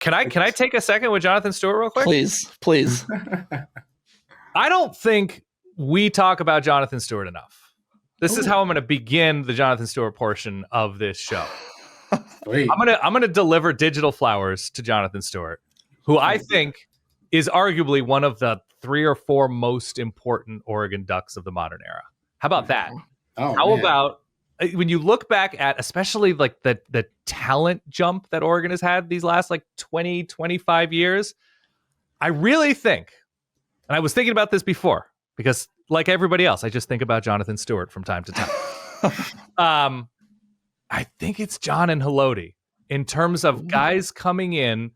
Can I take a second with Jonathan Stewart real quick? Please. I don't think we talk about Jonathan Stewart enough. This is how I'm going to begin the Jonathan Stewart portion of this show. I'm gonna deliver digital flowers to Jonathan Stewart, who I think is arguably one of the 3 or 4 most important Oregon Ducks of the modern era. How about that? How about when you look back at especially like the talent jump that Oregon has had these last like 20, 25 years? I really think, and I was thinking about this before, because like everybody else, I just think about Jonathan Stewart from time to time. I think it's John and Haloti in terms of guys coming in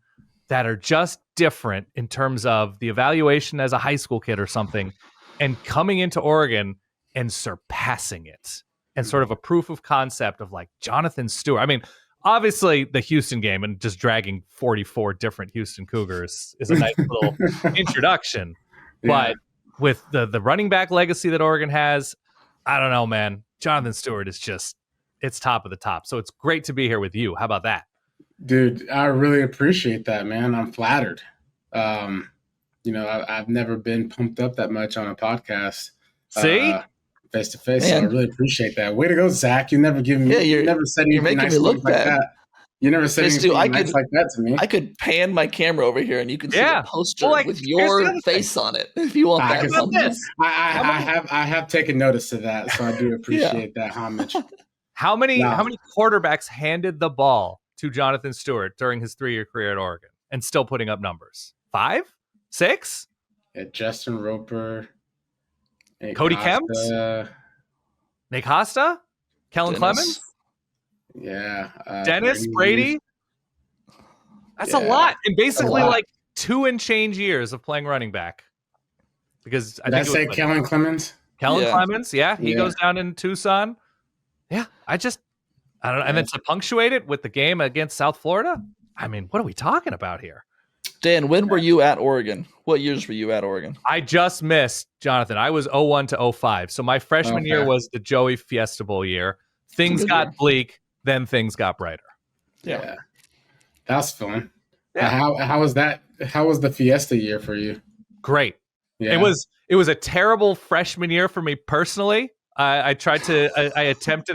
that are just different in terms of the evaluation as a high school kid or something, and coming into Oregon and surpassing it, and sort of a proof of concept of like Jonathan Stewart. I mean, obviously the Houston game and just dragging 44 different Houston Cougars is a nice little introduction. But with the running back legacy that Oregon has, I don't know, man. Jonathan Stewart is just, it's top of the top. So it's great to be here with you. How about that? Dude, I really appreciate that, man. I'm flattered. I've never been pumped up that much on a podcast. See? Face to face. So I really appreciate that. Way to go, Zach. You never give me. You never said anything making nice me look like bad. that. You never said anything nice like that to me. I could pan my camera over here, and you can see the poster with your face on it if you want that. I have taken notice of that, so I do appreciate that homage. How many quarterbacks handed the ball to Jonathan Stewart during his 3-year career at Oregon and still putting up numbers? 5? 6? Justin Roper. Cody Kemps? Nick Hosta? Kellen Clemens? Yeah. Dennis? Brady? That's a lot. And basically like 2 and change years of playing running back. Because I think Kellen Clemens? Kellen Clemens, he goes down in Tucson. Yeah, I don't know. And then to punctuate it with the game against South Florida, I mean, what are we talking about here? Dan, when were you at Oregon? What years were you at Oregon? I just missed, Jonathan. I was 01 to 05. So my freshman year was the Joey Fiesta Bowl year. Things got bleak, then things got brighter. Yeah. That's fun. Yeah. How was that? How was the Fiesta year for you? Great. Yeah. It was a terrible freshman year for me personally. I attempted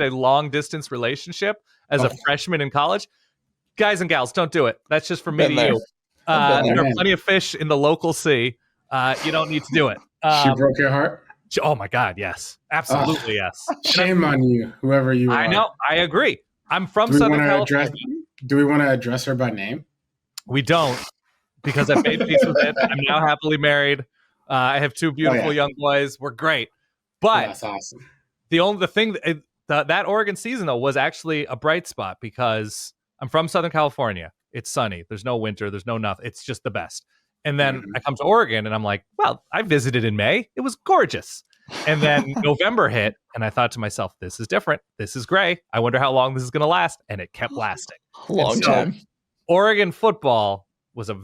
a long distance relationship as a freshman in college. Guys and gals, don't do it. That's just for me to you. There are plenty of fish in the local sea. You don't need to do it. She broke your heart? Oh my God, yes. Absolutely, yes. Shame on you, whoever you are. I know, I agree. I'm from Southern California. Do we want to address her by name? We don't, because I made peace with it. I'm now happily married. I have 2 beautiful young boys. We're great. But that's awesome. The thing that Oregon season though was actually a bright spot because I'm from Southern California. It's sunny. There's no winter. There's no nothing. It's just the best. And then I come to Oregon and I'm like, well, I visited in May. It was gorgeous. And then November hit and I thought to myself, this is different. This is gray. I wonder how long this is going to last. And it kept lasting. Long time. Oregon football was a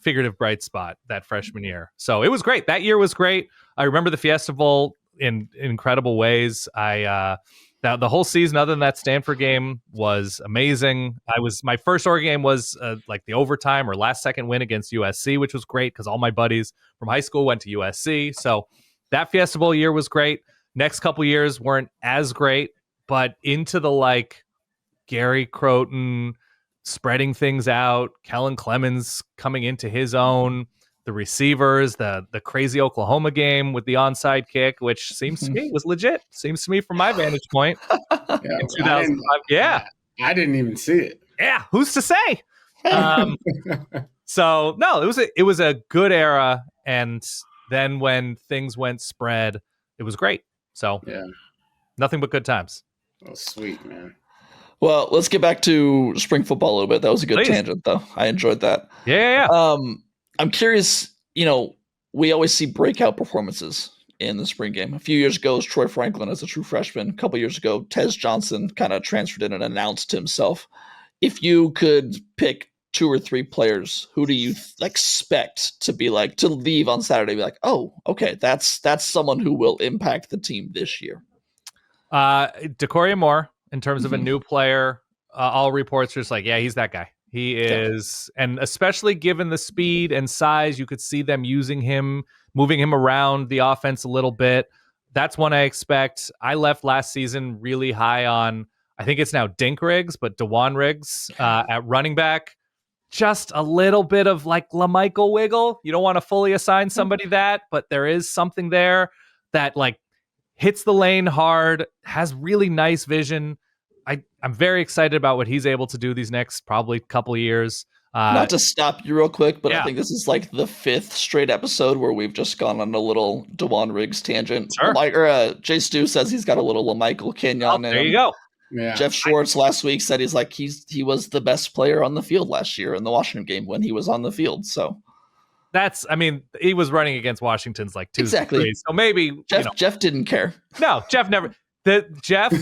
figurative bright spot that freshman year. So it was great. That year was great. I remember the Fiesta Bowl in incredible ways. The whole season, other than that Stanford game, was amazing. My first Oregon game was like the overtime or last second win against USC, which was great because all my buddies from high school went to USC. So that Fiesta Bowl year was great. Next couple years weren't as great, but into the like Gary Croton spreading things out, Kellen Clemens coming into his own, the receivers, the crazy Oklahoma game with the onside kick, which seems to me was legit. Seems to me from my vantage point in 2005. I didn't even see it. Yeah, who's to say? So no, it was a good era, and then when things went spread, it was great. So nothing but good times. Oh, sweet, man. Well, let's get back to spring football a little bit. That was a good tangent, though. I enjoyed that. Yeah. I'm curious, we always see breakout performances in the spring game. A few years ago, it was Troy Franklin as a true freshman. A couple years ago, Tez Johnson kind of transferred in and announced himself. If you could pick 2 or 3 players, who do you expect to leave on Saturday? Be like, oh, okay, that's someone who will impact the team this year. DeCoria Moore, in terms of a new player, all reports are just like, yeah, he's that guy. He is, and especially given the speed and size, you could see them using him, moving him around the offense a little bit. That's one I expect. I left last season really high on, I think it's now Dink Riggs, but DeJuan Riggs at running back. Just a little bit of like LaMichael wiggle. You don't want to fully assign somebody that, but there is something there that like hits the lane hard, has really nice vision. I'm very excited about what he's able to do these next probably couple of years. Not to stop you real quick, but yeah. I think this is like the 5th straight episode where we've just gone on a little DeJuan Riggs tangent. Sure. Jay Stu says he's got a little LaMichael Kenyon in there him. you go. Yeah. Jeff Schwartz last week said he was the best player on the field last year in the Washington game when he was on the field. So he was running against Washington's like 2 exactly. 3, so maybe Jeff didn't care. No, Jeff never. Jeff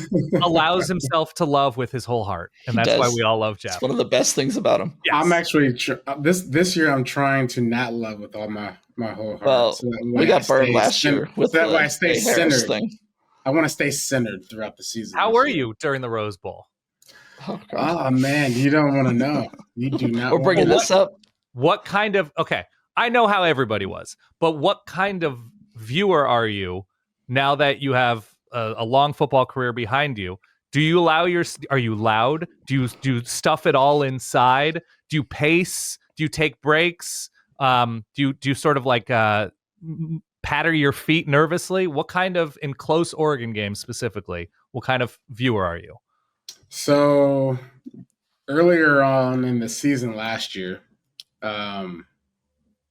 allows himself to love with his whole heart, and that's why we all love Jeff. It's one of the best things about him. Yes. I'm actually this year I'm trying to not love with all my whole heart. Well, we got burned last year with that way I stay centered. Thing. I want to stay centered throughout the season. How were you during the Rose Bowl? Oh man, you don't want to know. You do not. We're bringing this up. What kind of I know how everybody was, but what kind of viewer are you now that you have a long football career behind you? Are you loud? Do you stuff it all inside? Do you pace? Do you take breaks? Do you sort of like patter your feet nervously? What kind of, in close Oregon games specifically, what kind of viewer are you? So earlier on in the season last year, when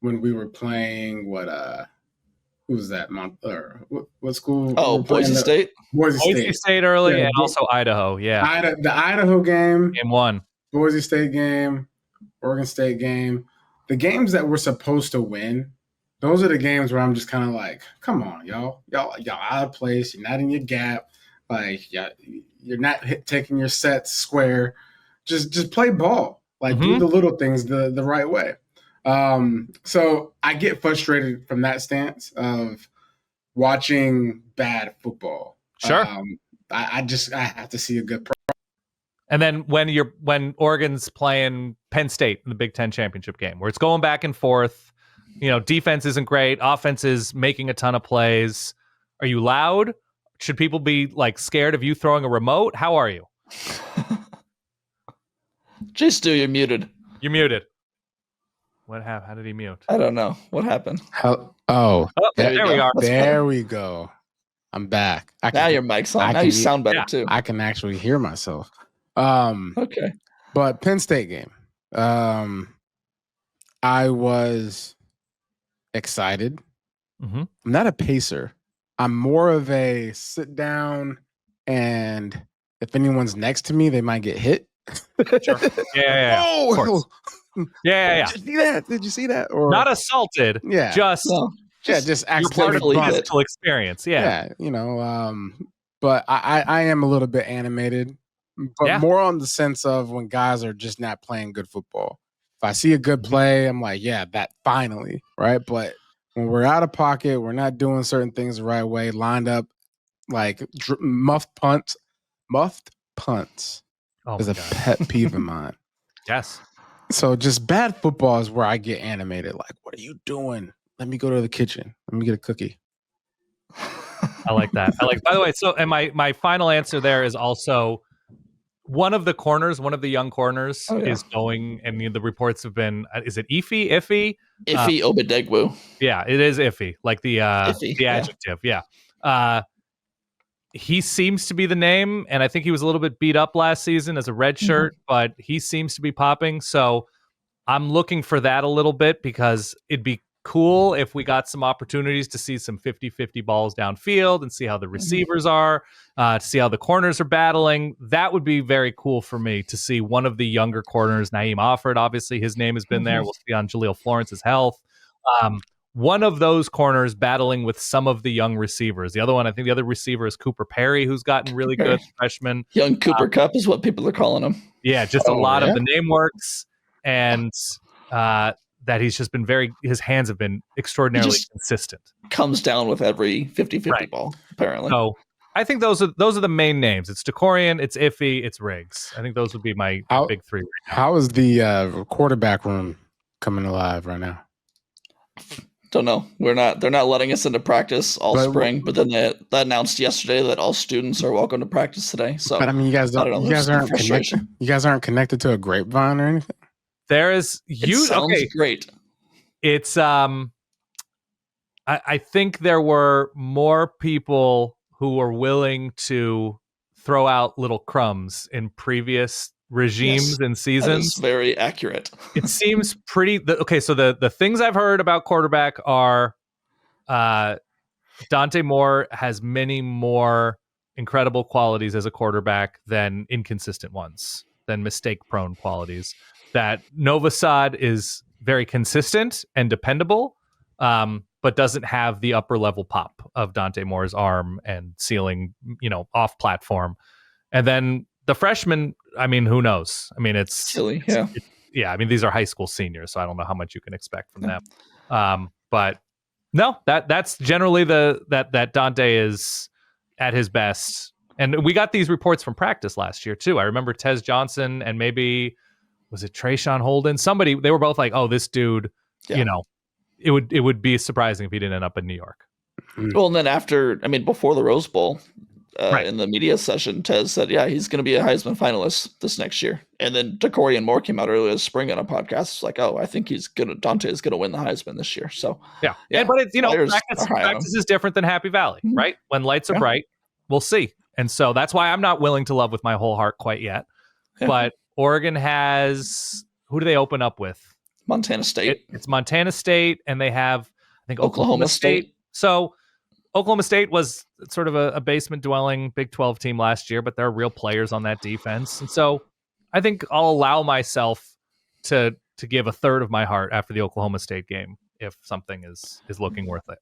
we were playing who was that month or what school? Boise State. Boise State early, and also Idaho. Yeah, the Idaho game, game 1, Boise State game, Oregon State game. The games that we're supposed to win, those are the games where I'm just kind of like, come on, y'all out of place. You're not in your gap. Like, you're not taking your sets square. Just play ball. Like, do the little things the right way. So I get frustrated from that stance of watching bad football. Sure. I have to see a good And then when Oregon's playing Penn State in the Big Ten championship game, where it's going back and forth, defense isn't great, offense is making a ton of plays. Are you loud? Should people be like scared of you throwing a remote? How are you? Jay Stu, you're muted. You're muted. What happened? How did he mute? I don't know. What happened? There we are. There we go. I'm back. Now your mic's on. Now you sound better too. I can actually hear myself. Okay. But Penn State game. I was excited. Mm-hmm. I'm not a pacer. I'm more of a sit down, and if anyone's next to me, they might get hit. Sure. Yeah. Oh, yeah. Did you see that? Or not assaulted. Yeah. Just accidentally positive experience. Yeah. But I am a little bit animated, but more on the sense of when guys are just not playing good football. If I see a good play, I'm like, yeah, that finally, right? But when we're out of pocket, we're not doing certain things the right way, lined up, like muffed punts is a pet peeve of mine. Yes. So just bad football is where I get animated. Like, what are you doing? Let me go to the kitchen. Let me get a cookie. I like that. By the way, and my final answer there is also one of the young corners is going, and the reports have been, is it Iffy? Iffy Obadegwu. Yeah, it is Iffy, like the adjective. Yeah. He seems to be the name, and I think he was a little bit beat up last season as a red shirt, but he seems to be popping. So I'm looking for that a little bit because it'd be cool if we got some opportunities to see some 50-50 balls downfield and see how the receivers are, to see how the corners are battling. That would be very cool for me to see one of the younger corners, Naeem Offord, obviously his name has been there. We'll see on Jaleel Florence's health. One of those corners battling with some of the young receivers. The other one, I think the other receiver is Cooper Perry, who's gotten really good freshman. Young Cooper Kupp is what people are calling him. Yeah, just a lot of the name works, and that he's just been his hands have been extraordinarily consistent. Comes down with every 50-50 ball, apparently. So I think those are the main names. It's Decorian, it's Iffy, it's Riggs. I think those would be my big three. How is the quarterback room coming alive right now? Don't know. They're not letting us into practice all spring, but then they announced yesterday that all students are welcome to practice today. So, but I mean, you guys aren't connected. You guys aren't connected to a grapevine or anything. There is sounds great. It's I think there were more people who were willing to throw out little crumbs in previous regimes and seasons. That is very accurate. It seems pretty okay. So the things I've heard about quarterback are Dante Moore has many more incredible qualities as a quarterback than inconsistent ones, than mistake-prone qualities. That Novosad is very consistent and dependable, but doesn't have the upper level pop of Dante Moore's arm and ceiling, off platform. And then the freshman, I mean, who knows? I mean, it's silly. I mean, these are high school seniors, so I don't know how much you can expect from them. But no, that's generally that Dante is at his best. And we got these reports from practice last year too. I remember Tez Johnson and maybe was it Trayshawn Holden? Somebody, they were both like, "Oh, this dude, it would be surprising if he didn't end up in New York." Well, and then before the Rose Bowl, in the media session, Tez said, "Yeah, he's going to be a Heisman finalist this next year." And then Decorian Moore came out earlier this spring on a podcast. It's like, "Oh, I think Dante is going to win the Heisman this year." So yeah. But it's practice is different than Happy Valley, right? When lights are bright, we'll see. And so that's why I'm not willing to love with my whole heart quite yet. Yeah. But Oregon has, who do they open up with? Montana State. It's Montana State, and they have, I think, Oklahoma State. So Oklahoma State was sort of a basement-dwelling Big 12 team last year, but there are real players on that defense. And so I think I'll allow myself to give a third of my heart after the Oklahoma State game if something is looking worth it.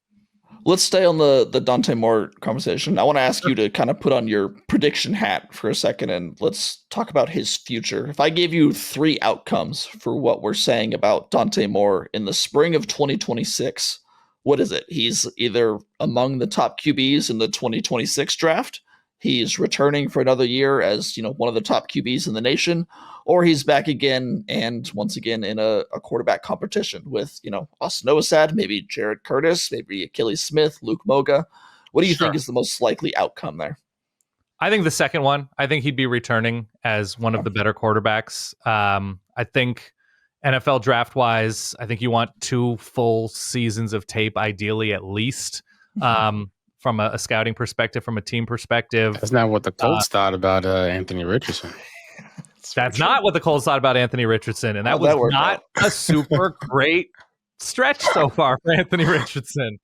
Let's stay on the Dante Moore conversation. I want to ask you to kind of put on your prediction hat for a second, and let's talk about his future. If I gave you 3 outcomes for what we're saying about Dante Moore in the spring of 2026, what is it? He's either among the top QBs in the 2026 draft, he's returning for another year as one of the top QBs in the nation, or he's back again and once again in a quarterback competition with Austin Novosad, maybe Jared Curtis, maybe Achilles Smith, Luke Moga. What do you think is the most likely outcome there? I think the second one. I think he'd be returning as one of the better quarterbacks. I think NFL draft wise, I think you want 2 full seasons of tape, ideally at least. From a scouting perspective, from a team perspective. That's not what the Colts thought about Anthony Richardson. That's not what the Colts thought about Anthony Richardson. And that was not a super great stretch so far for Anthony Richardson.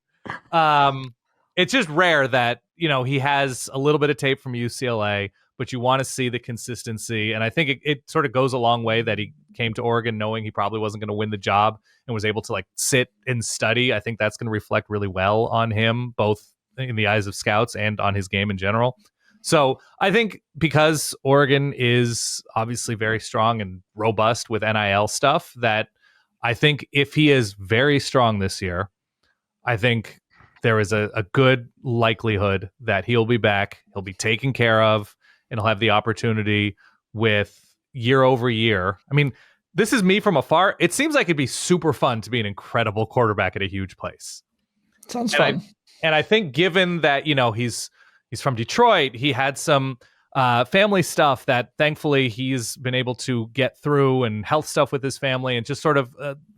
It's just rare that, he has a little bit of tape from UCLA, but you want to see the consistency. And I think it sort of goes a long way that he came to Oregon knowing he probably wasn't going to win the job and was able to sit and study. I think that's going to reflect really well on him, both in the eyes of scouts and on his game in general. So I think because Oregon is obviously very strong and robust with NIL stuff, that I think if he is very strong this year, I think there is a good likelihood that he'll be back, he'll be taken care of, and he'll have the opportunity with year over year. I mean, this is me from afar. It seems like it'd be super fun to be an incredible quarterback at a huge place. Sounds fun. And I think given that, he's from Detroit, he had some family stuff that thankfully he's been able to get through, and health stuff with his family, and just sort of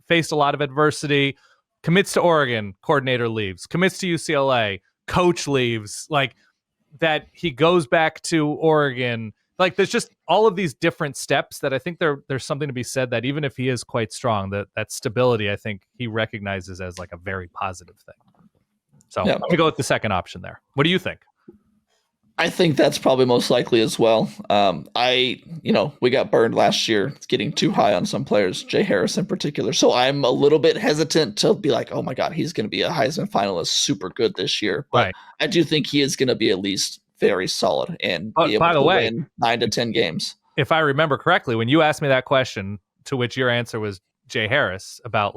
faced a lot of adversity. Commits to Oregon, coordinator leaves. Commits to UCLA, coach leaves. That he goes back to Oregon. There's just all of these different steps that I think there's something to be said that even if he is quite strong, that stability, I think he recognizes as a very positive thing. So I'm going to go with the second option there. What do you think? I think that's probably most likely as well. We got burned last year getting too high on some players, Jay Harris in particular. So I'm a little bit hesitant to be like, oh my God, he's going to be a Heisman finalist, super good this year. But right. I do think he is going to be at least very solid and be able to win 9 to 10 games. If I remember correctly, when you asked me that question, to which your answer was Jay Harris, about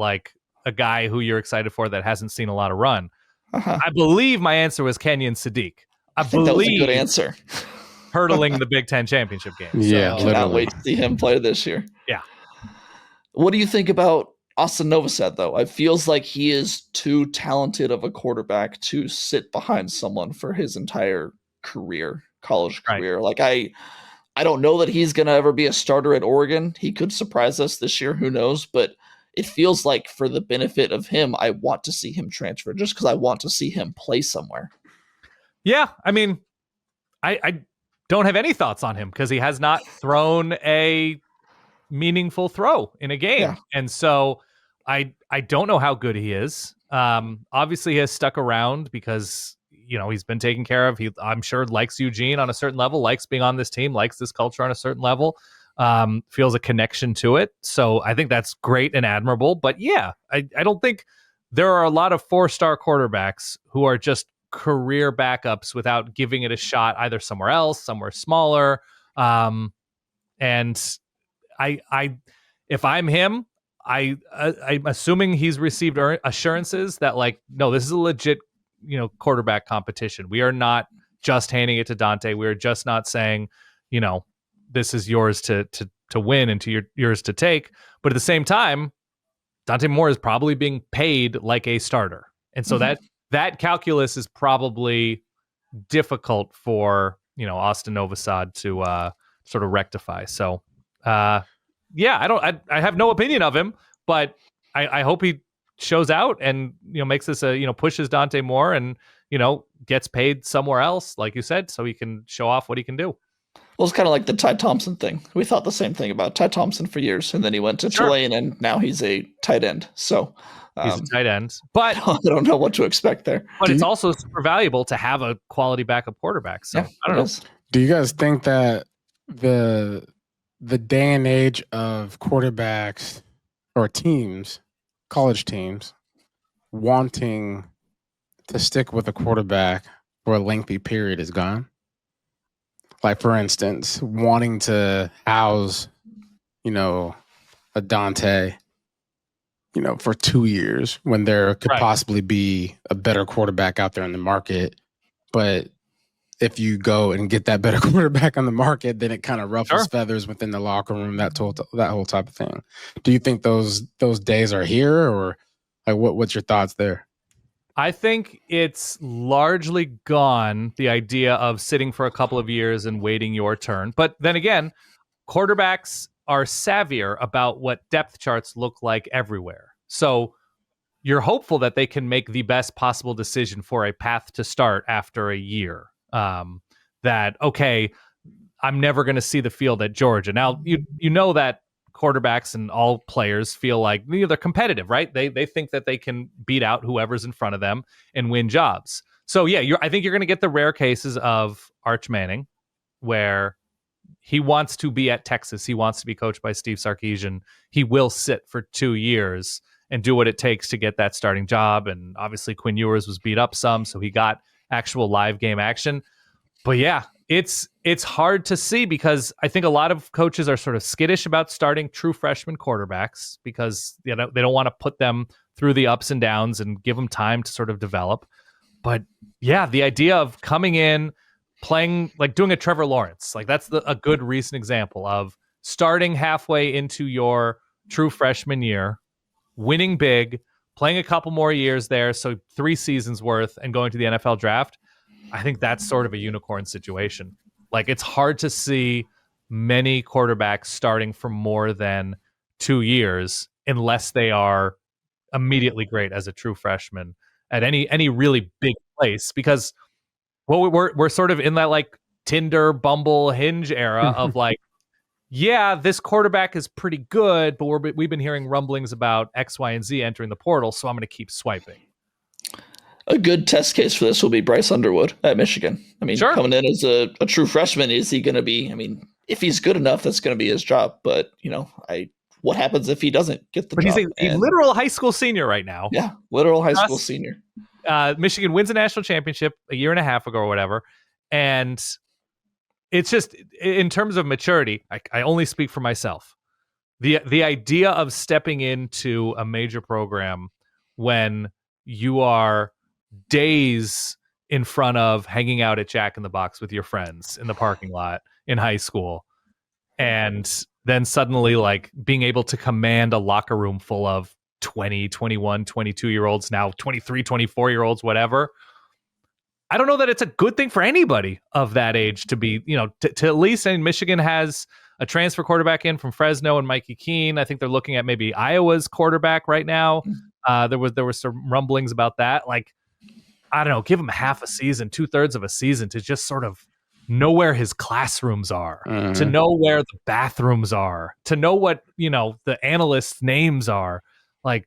a guy who you're excited for that hasn't seen a lot of run, I Bleav my answer was Kenyon Sadiq. I think that was a good answer. hurdling the Big Ten championship game. Yeah, So, Cannot wait to see him play this year. Yeah. What do you think about Austin Novosad, though? It feels like he is too talented of a quarterback to sit behind someone for his entire career, college career. Right. Like I don't know that he's going to ever be a starter at Oregon. He could surprise us this year. Who knows? But it feels like for the benefit of him, I want to see him transfer just because I want to see him play somewhere. Yeah. I mean, I don't have any thoughts on him because he has not thrown a meaningful throw in a game. Yeah. And so I don't know how good he is. Obviously he has stuck around because, he's been taken care of. I'm sure likes Eugene on a certain level, likes being on this team, likes this culture on a certain level, feels a connection to it. So I think that's great and admirable. But yeah, I don't think there are a lot of 4-star quarterbacks who are just career backups without giving it a shot either somewhere else, somewhere smaller. And I if I'm him, I'm assuming he's received assurances that no, this is a legit, quarterback competition. We are not just handing it to Dante. We are just not saying, this is yours to win and yours to take. But at the same time, Dante Moore is probably being paid like a starter. And so that calculus is probably difficult for, Austin Novosad to sort of rectify. So, I have no opinion of him, but I hope he shows out and, makes this pushes Dante Moore and, gets paid somewhere else, like you said, so he can show off what he can do. Well, it's kind of like the Ty Thompson thing. We thought the same thing about Ty Thompson for years, and then he went to Tulane, and now he's a tight end. So he's a tight end, but I don't know what to expect there. But it's also super valuable to have a quality backup quarterback. So I don't know. Do you guys think that the day and age of quarterbacks or teams, college teams, wanting to stick with a quarterback for a lengthy period is gone? Like, for instance, wanting to house, a Dante, for 2 years when there could possibly be a better quarterback out there in the market. But if you go and get that better quarterback on the market, then it kind of ruffles feathers within the locker room, that whole type of thing. Do you think those days are here, or what's your thoughts there? I think it's largely gone, the idea of sitting for a couple of years and waiting your turn. But then again, quarterbacks are savvier about what depth charts look like everywhere. So you're hopeful that they can make the best possible decision for a path to start after a year. That, okay, I'm never going to see the field at Georgia. Now, you know that quarterbacks and all players feel like they're competitive, right? They think that they can beat out whoever's in front of them and win jobs. So yeah, I think you're going to get the rare cases of Arch Manning, where he wants to be at Texas. He wants to be coached by Steve Sarkisian. He will sit for 2 years and do what it takes to get that starting job. And obviously Quinn Ewers was beat up some, so he got actual live game action. But yeah, it's hard to see because I think a lot of coaches are sort of skittish about starting true freshman quarterbacks because they don't want to put them through the ups and downs and give them time to sort of develop. But yeah, the idea of coming in, playing, like doing a Trevor Lawrence, like that's a good recent example of starting halfway into your true freshman year, winning big, playing a couple more years there, so 3 seasons worth, and going to the NFL draft. I think that's sort of a unicorn situation. Like, it's hard to see many quarterbacks starting for more than 2 years unless they are immediately great as a true freshman at any really big place, because we're sort of in that like Tinder, Bumble, Hinge era of like, yeah, this quarterback is pretty good, but we've been hearing rumblings about X, Y, and Z entering the portal, so I'm going to keep swiping. A good test case for this will be Bryce Underwood at Michigan. I mean, coming in as a true freshman, is he going to be? I mean, if he's good enough, that's going to be his job. But what happens if he doesn't get the job? He's a literal high school senior right now. Yeah, literal high school senior. Michigan wins a national championship a year and a half ago or whatever, and it's just, in terms of maturity, I only speak for myself. The idea of stepping into a major program when you are days in front of hanging out at Jack in the Box with your friends in the parking lot in high school. And then suddenly like being able to command a locker room full of 20, 21, 22-year-olds, now 23, 24-year-olds, whatever. I don't know that it's a good thing for anybody of that age to be, to at least, and Michigan has a transfer quarterback in from Fresno and Mikey Keene. I think they're looking at maybe Iowa's quarterback right now. There was some rumblings about that. Like, I don't know, give him half a season, 2/3 of a season to just sort of know where his classrooms are, to know where the bathrooms are, to know what, the analysts' names are. Like,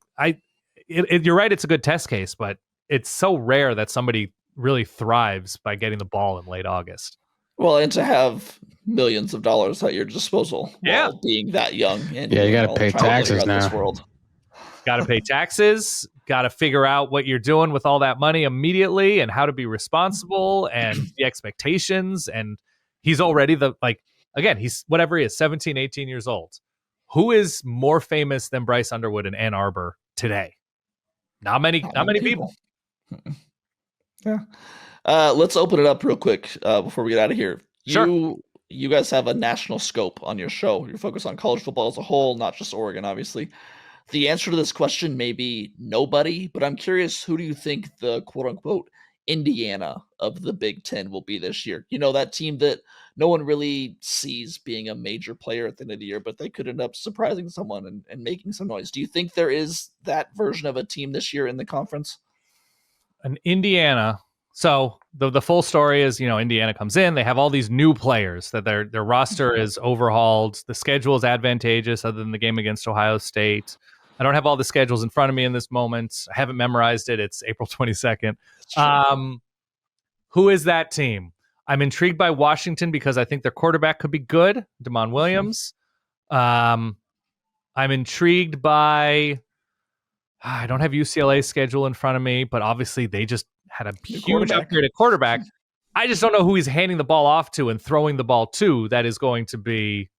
you're right, it's a good test case, but it's so rare that somebody really thrives by getting the ball in late August. Well, and to have millions of dollars at your disposal while being that young. And you got to pay taxes now. This world. Got to pay taxes, got to figure out what you're doing with all that money immediately and how to be responsible and the expectations. And he's already he's whatever he is, 17, 18 years old. Who is more famous than Bryce Underwood in Ann Arbor today? Not many people. Yeah. Let's open it up real quick before we get out of here. Sure. You guys have a national scope on your show. You're focused on college football as a whole, not just Oregon, obviously. The answer to this question may be nobody, but I'm curious, who do you think the quote-unquote Indiana of the Big Ten will be this year? That team that no one really sees being a major player at the end of the year, but they could end up surprising someone and making some noise. Do you think there is that version of a team this year in the conference? An Indiana. So the full story is, Indiana comes in, they have all these new players that their roster is overhauled. The schedule is advantageous other than the game against Ohio State. I don't have all the schedules in front of me in this moment. I haven't memorized it. It's April 22nd. Who is that team? I'm intrigued by Washington because I think their quarterback could be good, Damon Williams. I'm intrigued by, I don't have UCLA's schedule in front of me, but obviously they just had a huge upgrade at quarterback. I just don't know who he's handing the ball off to and throwing the ball to that is going to be,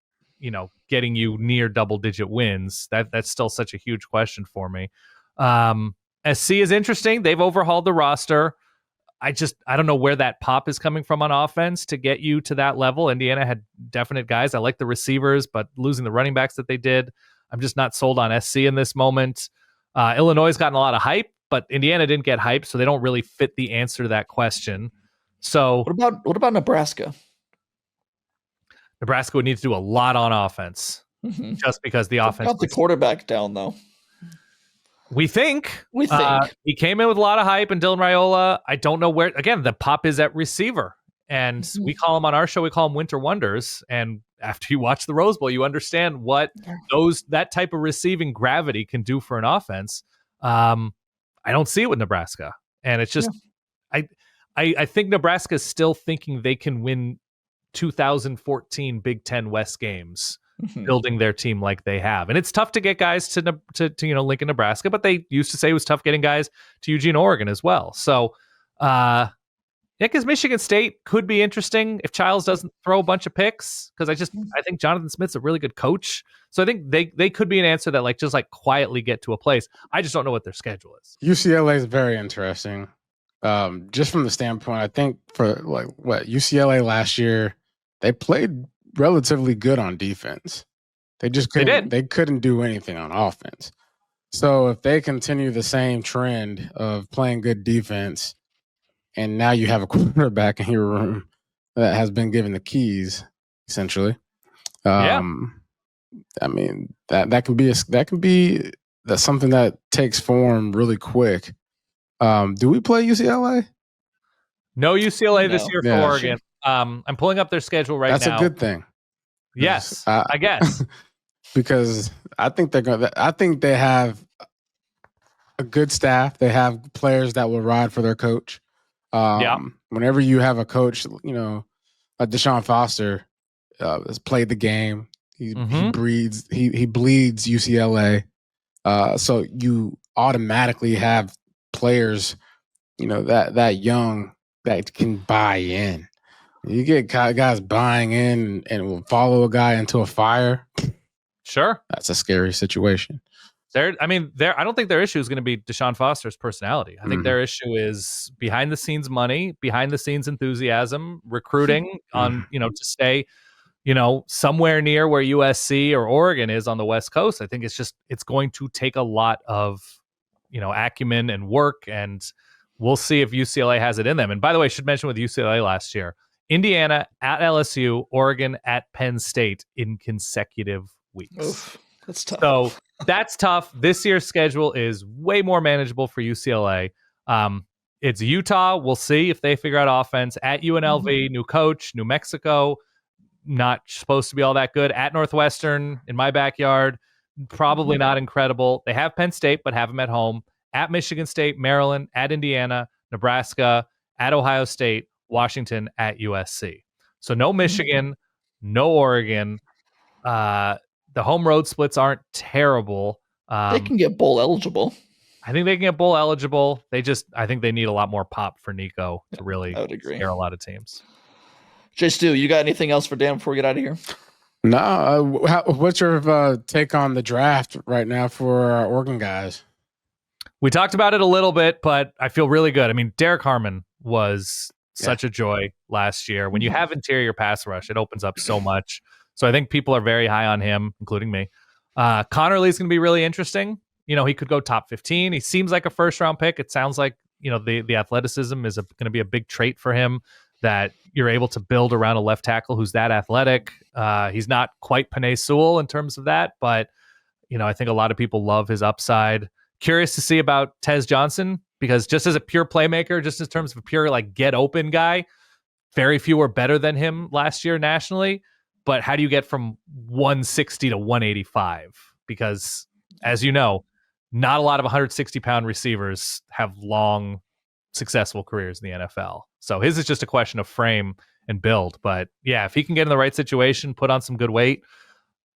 getting you near double-digit wins. That's still such a huge question for me. SC is interesting. They've overhauled the roster. I don't know where that pop is coming from on offense to get you to that level. Indiana had definite guys. I like the receivers, but losing the running backs that they did, I'm just not sold on SC in this moment. Illinois has gotten a lot of hype, but Indiana didn't get hype, so they don't really fit the answer to that question. So what about Nebraska? Nebraska would need to do a lot on offense, just because the offense got the quarterback down, though. We think he came in with a lot of hype, and Dylan Raiola. I don't know where. Again, the pop is at receiver, and we call him on our show. We call him Winter Wonders. And after you watch the Rose Bowl, you understand what that type of receiving gravity can do for an offense. I don't see it with Nebraska, and it's just I think Nebraska is still thinking they can win 2014 Big Ten West games, building their team like they have. And it's tough to get guys to Lincoln, Nebraska, but they used to say it was tough getting guys to Eugene, Oregon as well. So, because Michigan State could be interesting if Childs doesn't throw a bunch of picks, because I think Jonathan Smith's a really good coach. So I think they could be an answer that just quietly get to a place. I just don't know what their schedule is. UCLA is very interesting. Just from the standpoint, I think for UCLA last year, they played relatively good on defense. They couldn't do anything on offense. So if they continue the same trend of playing good defense, and now you have a quarterback in your room that has been given the keys, essentially. I mean that can be something that takes form really quick. Do we play UCLA? No UCLA this year for Oregon. I'm pulling up their schedule right now. That's a good thing. Yes, I guess. Because I think they have a good staff. They have players that will ride for their coach. Whenever you have a coach, like Deshaun Foster has played the game. He bleeds UCLA. So you automatically have players, that young that can buy in. You get guys buying in and will follow a guy into a fire. Sure. That's a scary situation. I don't think their issue is going to be Deshaun Foster's personality. I think their issue is behind the scenes money, behind the scenes enthusiasm, recruiting on, to stay, somewhere near where USC or Oregon is on the West Coast. I think it's going to take a lot of, acumen and work, and we'll see if UCLA has it in them. And by the way, I should mention with UCLA last year, Indiana at LSU, Oregon at Penn State in consecutive weeks. Oof, that's tough. So that's tough. This year's schedule is way more manageable for UCLA. It's Utah. We'll see if they figure out offense. At UNLV, new coach, New Mexico, not supposed to be all that good. At Northwestern, in my backyard, probably not incredible. They have Penn State, but have them at home. At Michigan State, Maryland, at Indiana, Nebraska, at Ohio State, Washington, at USC. So no Michigan, no Oregon. The home road splits aren't terrible. They can get bowl eligible. I think they can get bowl eligible. I think they need a lot more pop for Nico to really scare a lot of teams. Jay Stu, you got anything else for Dan before we get out of here? No. What's your take on the draft right now for Oregon guys? We talked about it a little bit, but I feel really good. I mean, Derek Harmon was such a joy last year. When you have interior pass rush, it opens up so much. So I think people are very high on him, including me. Connerly's going to be really interesting. He could go top 15. He seems like a first-round pick. It sounds like, the athleticism is going to be a big trait for him, that you're able to build around a left tackle who's that athletic. He's not quite Penei Sewell in terms of that, but, I think a lot of people love his upside. Curious to see about Tez Johnson, because just as a pure playmaker, just in terms of a pure get open guy, very few were better than him last year nationally. But how do you get from 160 to 185? Because as you know, not a lot of 160-pound receivers have long, successful careers in the NFL. So his is just a question of frame and build. But yeah, if he can get in the right situation, put on some good weight,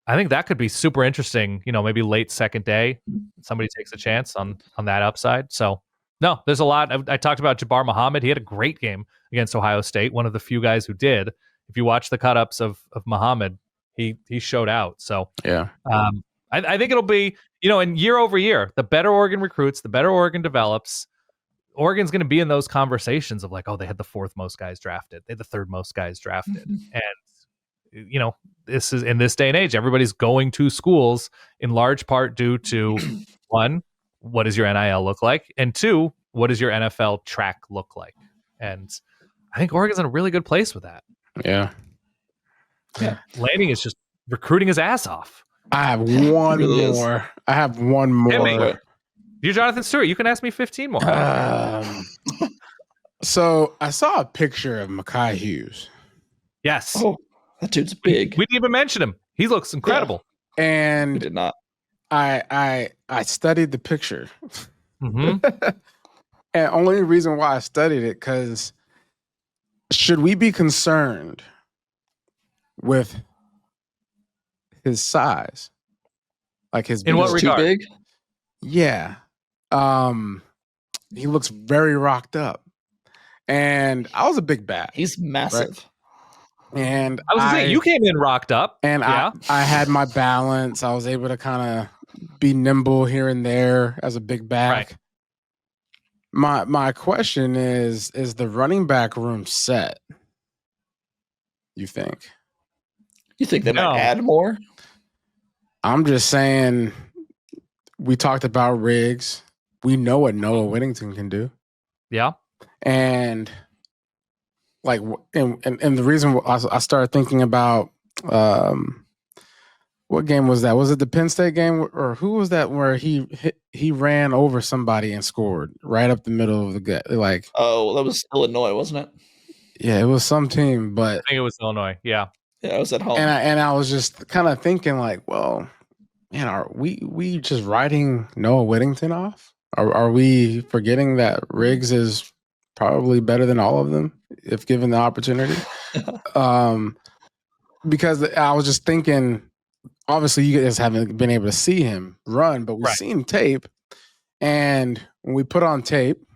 I think that could be super interesting. Maybe late second day, somebody takes a chance on that upside. So no, there's a lot. I talked about Jabbar Muhammad. He had a great game against Ohio State. One of the few guys who did. If you watch the cut-ups of Muhammad, he showed out. So yeah, I think it'll be, and year over year, the better Oregon recruits, the better Oregon develops, Oregon's going to be in those conversations of they had the fourth most guys drafted. They had the third most guys drafted. And, this is in this day and age, everybody's going to schools in large part due to one, what does your NIL look like? And two, what does your NFL track look like? And I think Oregon's in a really good place with that. Yeah. Lanning is just recruiting his ass off. I have one really more. I have one more. You're Jonathan Stewart. You can ask me 15 more. So I saw a picture of Mekhi Hughes. Yes. Oh, that dude's big. We didn't even mention him. He looks incredible. We And did not. I studied the picture. Mm-hmm. And only reason why I studied it, because should we be concerned with his size? Like his In what He's too regard? big? Yeah. He looks very rocked up. And I was a big bat. He's massive. And I was going to say, you came in rocked up. And yeah. I had my balance. I was able to kind of be nimble here and there as a big back. Right. My question is the running back room set? You think? You think they No. might add more? I'm just saying, we talked about Riggs. We know what Noah Whittington can do. Yeah. And and the reason I started thinking about what game was that? Was it the Penn State game, or who was that where he ran over somebody and scored right up the middle of the gut? Oh, that was Illinois, wasn't it? Yeah, it was some team, but I think it was Illinois. Yeah. Yeah, I was at home. and I was just kind of thinking well, man, are we just writing Noah Whittington off? Are we forgetting that Riggs is probably better than all of them if given the opportunity? Because I was just thinking, obviously you guys haven't been able to see him run, but we've seen tape. And when we put on tape,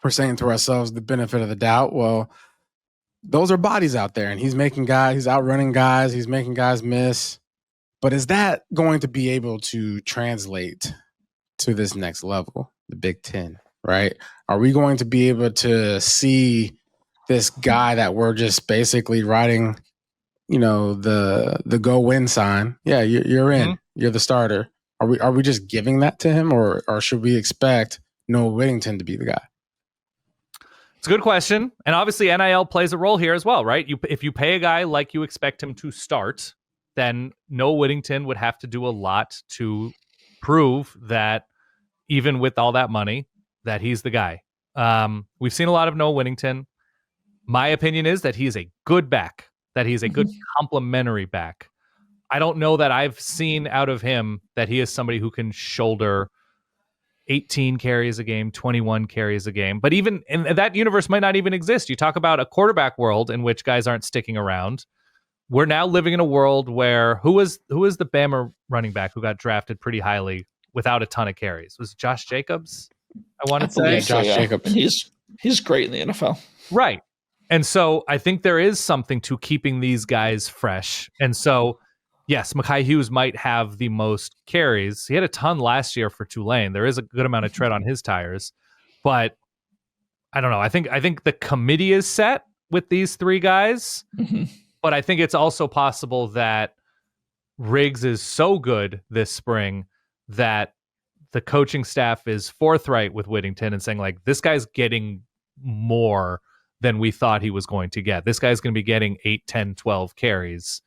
we're saying to ourselves the benefit of the doubt. Well, those are bodies out there, and he's outrunning guys. He's making guys miss. But is that going to be able to translate to this next level, the Big Ten, right? Are we going to be able to see this guy that we're just basically writing, the go win sign? Yeah, you're in. Mm-hmm. You're the starter. Are we just giving that to him, or should we expect Noah Whittington to be the guy? It's a good question. And obviously NIL plays a role here as well, right? If you pay a guy like you expect him to start, then Noah Whittington would have to do a lot to prove that even with all that money, that he's the guy. We've seen a lot of Noah Whittington. My opinion is that he's a good back, that he's a good complementary back. I don't know that I've seen out of him that he is somebody who can shoulder 18 carries a game, 21 carries a game. But even in that universe might not even exist. You talk about a quarterback world in which guys aren't sticking around. We're now living in a world where who is the Bama running back who got drafted pretty highly without a ton of carries? Was it Josh Jacobs? I want to say Josh Jacobs. And he's great in the NFL. Right. And so I think there is something to keeping these guys fresh. And so, yes, Mekhi Hughes might have the most carries. He had a ton last year for Tulane. There is a good amount of tread on his tires. But I don't know. I think the committee is set with these three guys. Mm-hmm. But I think it's also possible that Riggs is so good this spring that the coaching staff is forthright with Whittington and saying, like, this guy's getting more than we thought he was going to get. This guy's going to be getting 8, 10, 12 carries,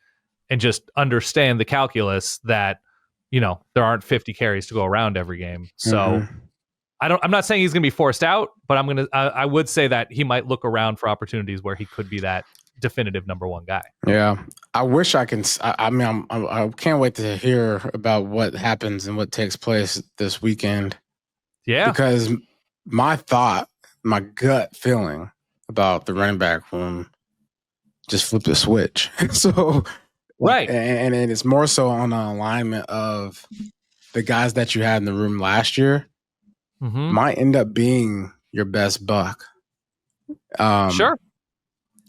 and just understand the calculus that, there aren't 50 carries to go around every game. So I'm not saying he's going to be forced out, but I would say that he might look around for opportunities where he could be that definitive number one guy. Yeah. I wish I can. I can't wait to hear about what happens and what takes place this weekend. Yeah. Because my gut feeling about the running back room just flipped the switch. So, right. And it's more so on the alignment of the guys that you had in the room last year might end up being your best buck. Sure.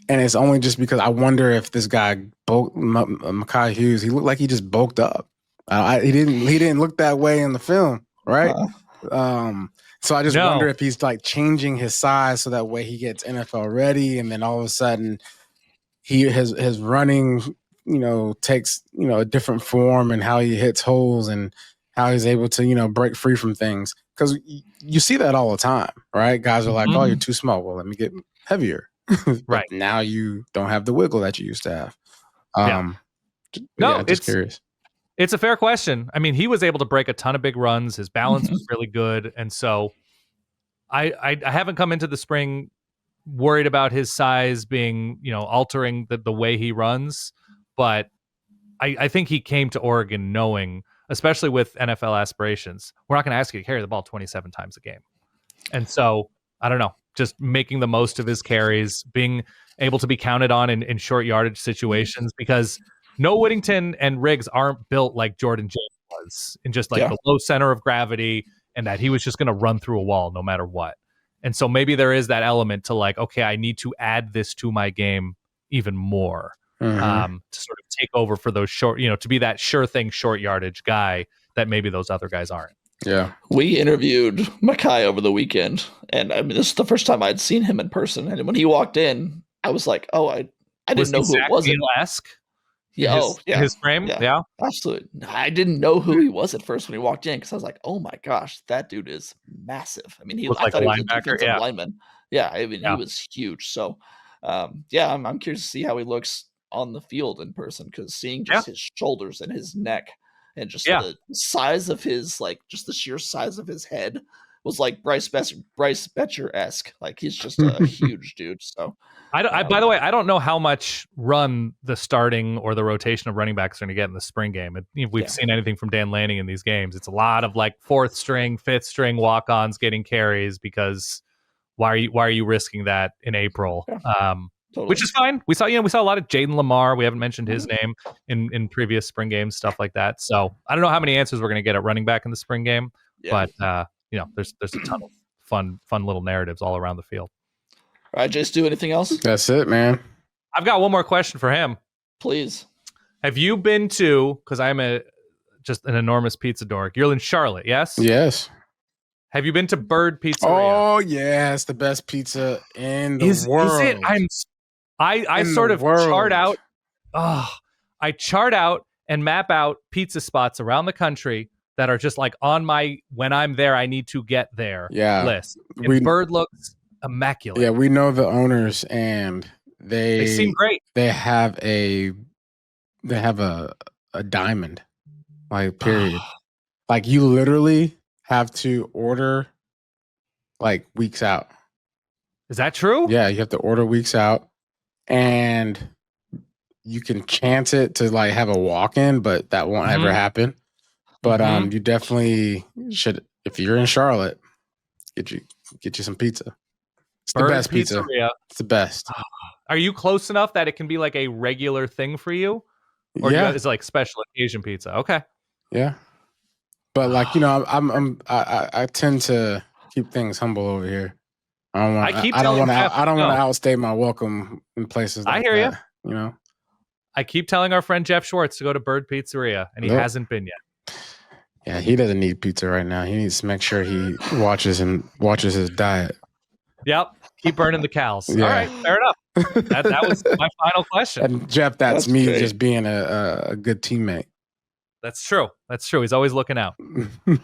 And it's only just because I wonder if this guy, Mekhi Hughes, he looked like he just bulked up. He didn't look that way in the film, right? So I just wonder if he's like changing his size so that way he gets NFL ready, and then all of a sudden his running, takes a different form, and how he hits holes and how he's able to break free from things. Because you see that all the time, right? Guys are like, "Oh, you're too small. Well, let me get heavier." Right. Now you don't have the wiggle that you used to have. Just curious. It's a fair question. I mean, he was able to break a ton of big runs. His balance was really good. And so I haven't come into the spring worried about his size being, altering the way he runs. But I think he came to Oregon knowing, especially with NFL aspirations, we're not going to ask you to carry the ball 27 times a game. And so, I don't know, just making the most of his carries, being able to be counted on in short yardage situations, because Noah Whittington and Riggs aren't built like Jordan James was, in just like the low center of gravity, and that he was just going to run through a wall no matter what. And so maybe there is that element to like, okay, I need to add this to my game even more, to sort of take over for those short, to be that sure thing short yardage guy that maybe those other guys aren't. Yeah. We interviewed Mekhi over the weekend, and I mean, this is the first time I'd seen him in person. And when he walked in, I was like, oh, I didn't know who it was. Neel-esque? Yeah, his frame? Yeah, absolutely. I didn't know who he was at first when he walked in, because I was like, oh my gosh, that dude is massive. I mean, I thought he was a defensive lineman. Yeah, I mean, he was huge. So, I'm curious to see how he looks on the field in person, because seeing just his shoulders and his neck and just the size of his, like, just the sheer size of his head was like Bryce Betcher-esque. Like, he's just a huge dude. So, by the way, I don't know how much run the starting or the rotation of running backs are going to get in the spring game. If we've seen anything from Dan Lanning in these games, it's a lot of like fourth string, fifth string walk-ons getting carries, because why are you risking that in April? Totally. Which is fine. We saw a lot of Jaden Lamar. We haven't mentioned his name in previous spring games, stuff like that. So I don't know how many answers we're going to get at running back in the spring game, but there's a ton of fun little narratives all around the field. All right, Jace, do anything else? That's it, man. I've got one more question for him. Please. Have you been to, because I'm just an enormous pizza dork. You're in Charlotte, yes? Yes. Have you been to Bird Pizzeria? Oh yeah, it's the best pizza in the world. Is it? I sort of chart out. Oh, I chart out and map out pizza spots around the country that are just like on my when I'm there, I need to get there list. And Bird looks immaculate. Yeah, we know the owners, and they seem great. They have a diamond, like, period. Like, you literally have to order like weeks out. Is that true? Yeah, you have to order weeks out, and you can chance it to like have a walk-in, but that won't ever happen. But you definitely should, if you're in Charlotte, get you some pizza. It's Bird the best pizza. Pizzeria. It's the best. Are you close enough that it can be like a regular thing for you? Or it's like special occasion pizza? Okay. Yeah. But like, I tend to keep things humble over here. I don't want to outstay my welcome in places like I hear that, you know. I keep telling our friend Jeff Schwartz to go to Bird Pizzeria, and he hasn't been yet. Yeah, he doesn't need pizza right now. He needs to make sure he watches his diet. Yep. Keep burning the cows. Yeah. All right. Fair enough. That was my final question. And Jeff, that's me great. Just being a good teammate. That's true. He's always looking out. All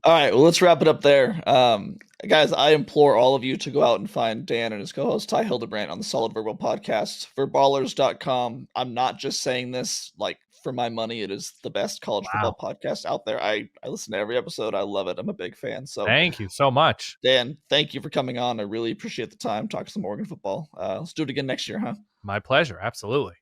right. Well, let's wrap it up there. Guys, I implore all of you to go out and find Dan and his co-host Ty Hildebrandt on the Solid Verbal podcast, verballers.com. I'm not just saying this like for my money. It is the best college football podcast out there. I listen to every episode. I love it. I'm a big fan. So thank you so much. Dan, thank you for coming on. I really appreciate the time. Talk some Oregon football. Let's do it again next year, huh? My pleasure. Absolutely.